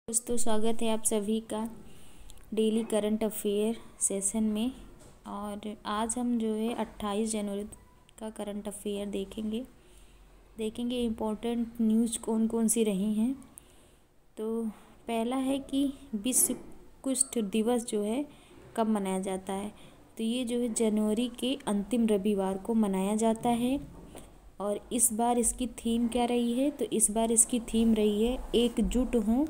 दोस्तों, स्वागत है आप सभी का डेली करंट अफेयर सेशन में। और आज हम जो है 28 जनवरी का करंट अफेयर देखेंगे इम्पोर्टेंट न्यूज़ कौन कौन सी रही हैं। तो पहला है कि विश्व कुष्ठ दिवस जो है कब मनाया जाता है। तो ये जो है जनवरी के अंतिम रविवार को मनाया जाता है। और इस बार इसकी थीम क्या रही है? तो इस बार इसकी थीम रही है एकजुट हों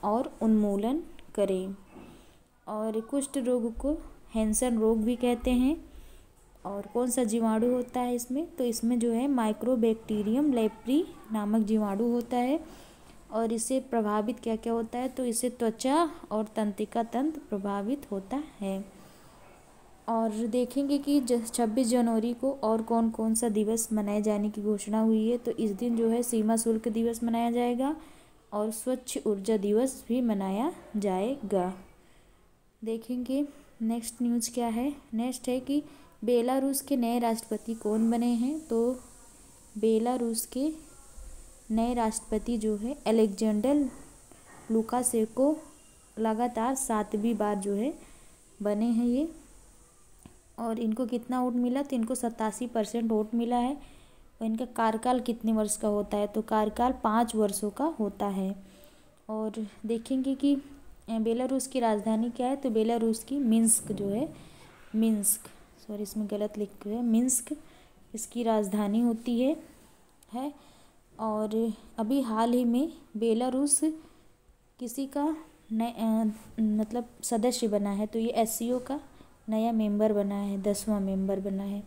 और उन्मूलन करें। और कुष्ठ रोग को हैंसन रोग भी कहते हैं। और कौन सा जीवाणु होता है इसमें? तो इसमें जो है माइक्रोबैक्टीरियम लेप्री नामक जीवाणु होता है। और इससे प्रभावित क्या क्या होता है? तो इससे त्वचा और तंत्रिका तंत्र प्रभावित होता है। और देखेंगे कि 26 जनवरी को और कौन कौन सा दिवस मनाए जाने की घोषणा हुई है। तो इस दिन जो है सीमा शुल्क दिवस मनाया जाएगा और स्वच्छ ऊर्जा दिवस भी मनाया जाएगा। देखेंगे नेक्स्ट न्यूज़ क्या है। नेक्स्ट है कि बेलारूस के नए राष्ट्रपति कौन बने हैं। तो बेलारूस के नए राष्ट्रपति जो है अलेक्जेंडर लुकाशेंको लगातार 7वीं बार जो है बने हैं ये। और इनको कितना वोट मिला? तो इनको 87% वोट मिला है। और इनका कार्यकाल कितने वर्ष का होता है? तो कार्यकाल 5 वर्षों का होता है। और देखेंगे कि बेलारूस की राजधानी क्या है। तो बेलारूस की मिन्स्क जो है इसमें गलत लिख है, मिन्स्क इसकी राजधानी होती है। और अभी हाल ही में बेलारूस किसी का मतलब सदस्य बना है। तो ये SCO का नया मेंबर बना है, 10वां मेंबर बना है।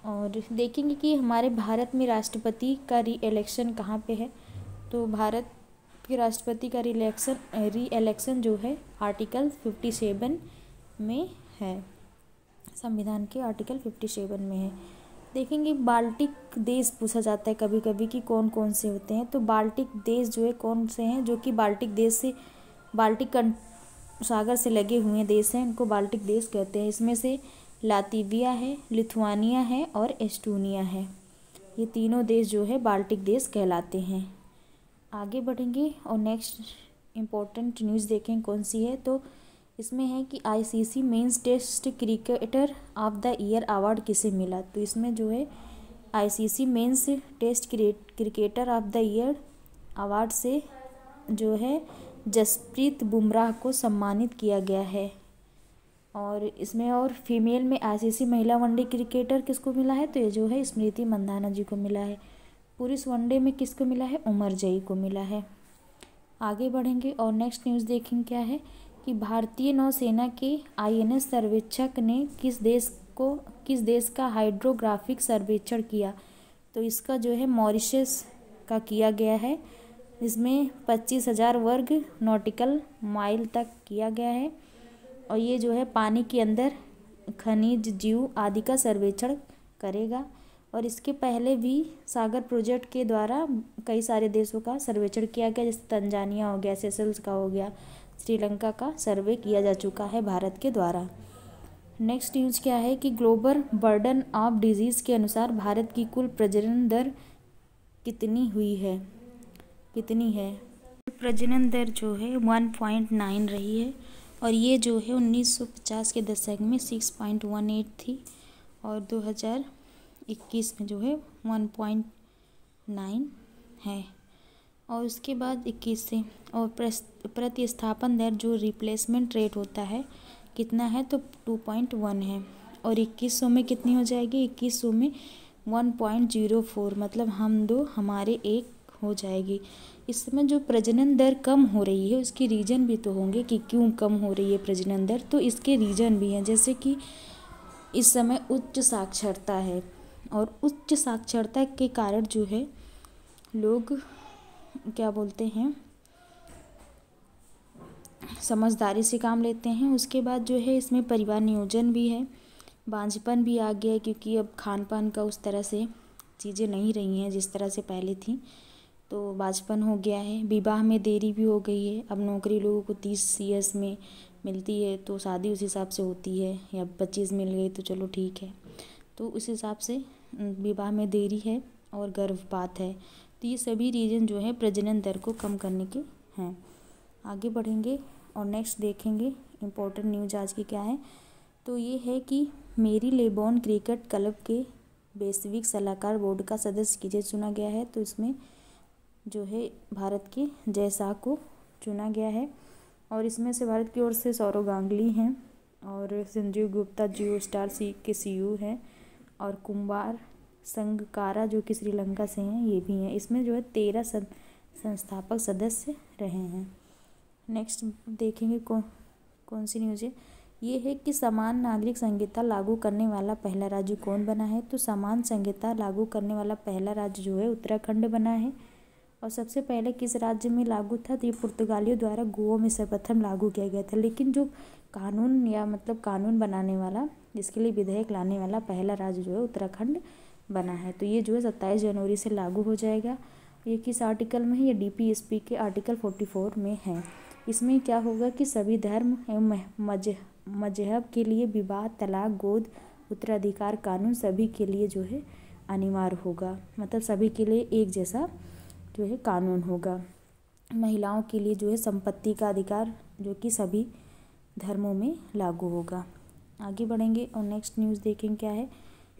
और देखेंगे कि हमारे भारत में राष्ट्रपति का री-इलेक्शन कहाँ पे है। तो भारत के राष्ट्रपति का री-इलेक्शन जो है आर्टिकल 57 में है, संविधान के आर्टिकल 57 में है। देखेंगे बाल्टिक देश पूछा जाता है कभी कभी कि कौन कौन से होते हैं। तो बाल्टिक देश जो है कौन से हैं, जो कि बाल्टिक सागर से लगे हुए देश हैं, इनको बाल्टिक देश कहते हैं। इसमें से लातविया है, लिथुआनिया है और एस्टोनिया है। ये तीनों देश जो है बाल्टिक देश कहलाते हैं। आगे बढ़ेंगे और नेक्स्ट इम्पोर्टेंट न्यूज़ देखें कौन सी है। तो इसमें है कि ICC men's test cricketer of the year award किसे मिला। तो इसमें जो है ICC men's test cricketer of the year award से जो है जसप्रीत बुमराह को सम्मानित किया गया है। और इसमें और फीमेल में ICC महिला वनडे क्रिकेटर किसको मिला है? तो ये जो है स्मृति मंदाना जी को मिला है। पुरुष वनडे में किसको मिला है? उमर जई को मिला है। आगे बढ़ेंगे और नेक्स्ट न्यूज़ देखेंगे क्या है कि भारतीय नौसेना के INS सर्वेक्षक ने किस देश का हाइड्रोग्राफिक सर्वेक्षण किया। तो इसका जो है मॉरिशस का किया गया है। इसमें 25,000 वर्ग नॉटिकल माइल तक किया गया है। और ये जो है पानी के अंदर खनिज जीव आदि का सर्वेक्षण करेगा। और इसके पहले भी सागर प्रोजेक्ट के द्वारा कई सारे देशों का सर्वेक्षण किया गया, जैसे तंजानिया हो गया, सेशल्स का हो गया, श्रीलंका का सर्वे किया जा चुका है भारत के द्वारा। नेक्स्ट न्यूज़ क्या है कि ग्लोबल बर्डन ऑफ डिजीज़ के अनुसार भारत की कुल प्रजनन दर कितनी है। प्रजनन दर जो है 1.9 रही है। और ये जो है 1950 के दशक में 6.18 थी और 2021 में जो है 1.9 है। और उसके बाद 21 से और प्रतिस्थापन दर जो रिप्लेसमेंट रेट होता है कितना है? तो 2.1 है। और 2100 में कितनी हो जाएगी? 2100 में 1.04, मतलब हम दो हमारे एक हो जाएगी। इस समय जो प्रजनन दर कम हो रही है उसके रीज़न भी तो होंगे कि क्यों कम हो रही है प्रजनन दर। तो इसके रीज़न भी हैं, जैसे कि इस समय उच्च साक्षरता है। और उच्च साक्षरता के कारण जो है लोग क्या बोलते हैं, समझदारी से काम लेते हैं। उसके बाद जो है इसमें परिवार नियोजन भी है। बांझपन भी आ गया है क्योंकि अब खान पान का उस तरह से चीज़ें नहीं रही हैं जिस तरह से पहले थी। तो बांझपन हो गया है। विवाह में देरी भी हो गई है। अब नौकरी लोगों को 30 ईयर्स में मिलती है तो शादी उस हिसाब से होती है, या 25 मिल गई तो चलो ठीक है। तो उस हिसाब से विवाह में देरी है और गर्भपात है। तो ये सभी रीज़न जो है प्रजनन दर को कम करने के हैं। आगे बढ़ेंगे और नेक्स्ट देखेंगे इम्पोर्टेंट न्यूज आज की क्या है। तो ये है कि मेरी लेबॉन क्रिकेट क्लब के वैश्विक सलाहकार बोर्ड का सदस्य किसे चुना गया है। तो इसमें जो है भारत के जय शाह को चुना गया है और इसमें से भारत की ओर से सौरव गांगुली हैं और संजीव गुप्ता जियो स्टार के सीईओ हैं और कुमार संगकारा जो कि श्रीलंका से हैं ये भी हैं। इसमें जो है 13 संस्थापक सदस्य रहे हैं। नेक्स्ट देखेंगे कौन सी न्यूज़ है। ये है कि समान नागरिक संहिता लागू करने वाला पहला राज्य कौन बना है। तो समान संहिता लागू करने वाला पहला राज्य जो है उत्तराखंड बना है। और सबसे पहले किस राज्य में लागू था। तो ये पुर्तगालियों द्वारा गोवा में सर्वप्रथम लागू किया गया था। लेकिन जो कानून या मतलब कानून बनाने वाला जिसके लिए विधेयक लाने वाला पहला राज्य जो है उत्तराखंड बना है। तो ये जो है 27 जनवरी से लागू हो जाएगा। ये किस आर्टिकल में है। ये DPSP के आर्टिकल 44 में है। इसमें क्या होगा कि सभी धर्म एवं मजहब के लिए विवाह, तलाक, गोद, उत्तराधिकार कानून सभी के लिए जो है अनिवार्य होगा। मतलब सभी के लिए एक जैसा जो है कानून होगा। महिलाओं के लिए जो है संपत्ति का अधिकार जो कि सभी धर्मों में लागू होगा। आगे बढ़ेंगे और नेक्स्ट न्यूज़ देखेंगे क्या है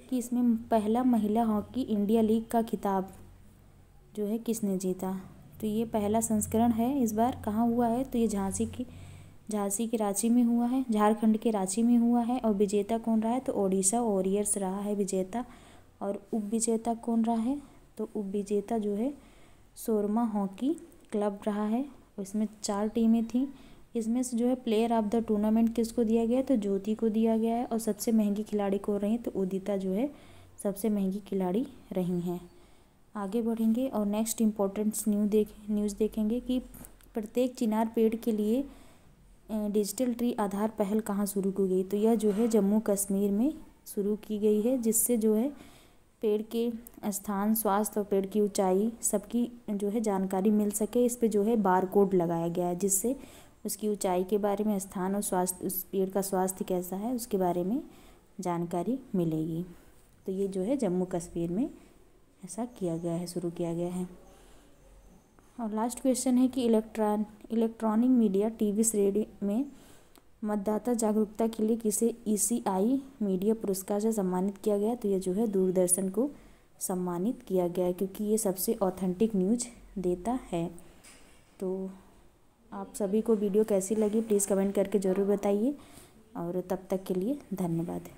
कि इसमें पहला महिला हॉकी इंडिया लीग का खिताब जो है किसने जीता। तो ये पहला संस्करण है। इस बार कहाँ हुआ है। तो ये झांसी के रांची में हुआ है, झारखंड के रांची में हुआ है। और विजेता कौन रहा है। तो ओडिशा वॉरियर्स रहा है विजेता। और उप विजेता कौन रहा है। तो उप विजेता जो है सोरमा हॉकी क्लब रहा है। और इसमें 4 टीमें थीं। इसमें से जो है प्लेयर ऑफ द टूर्नामेंट किसको दिया गया है। तो ज्योति को दिया गया है। और सबसे महंगी खिलाड़ी कौन रही। तो उदिता जो है सबसे महंगी खिलाड़ी रही हैं। आगे बढ़ेंगे और नेक्स्ट इम्पोर्टेंट न्यूज़ देखेंगे कि प्रत्येक चिनार पेड़ के लिए डिजिटल ट्री आधार पहल कहाँ शुरू की गई। तो यह जो है जम्मू कश्मीर में शुरू की गई है। जिससे जो है पेड़ के स्थान, स्वास्थ्य और पेड़ की ऊंचाई सबकी जो है जानकारी मिल सके। इस पे जो है बार कोड लगाया गया है जिससे उसकी ऊंचाई के बारे में, स्थान और स्वास्थ्य, उस पेड़ का स्वास्थ्य कैसा है उसके बारे में जानकारी मिलेगी। तो ये जो है जम्मू कश्मीर में ऐसा किया गया है, शुरू किया गया है। और लास्ट क्वेश्चन है कि इलेक्ट्रॉनिक मीडिया टीवी श्रेणी में मतदाता जागरूकता के लिए किसे ECI मीडिया पुरस्कार से सम्मानित किया गया। तो ये जो है दूरदर्शन को सम्मानित किया गया है क्योंकि ये सबसे ऑथेंटिक न्यूज़ देता है। तो आप सभी को वीडियो कैसी लगी प्लीज़ कमेंट करके ज़रूर बताइए और तब तक के लिए धन्यवाद।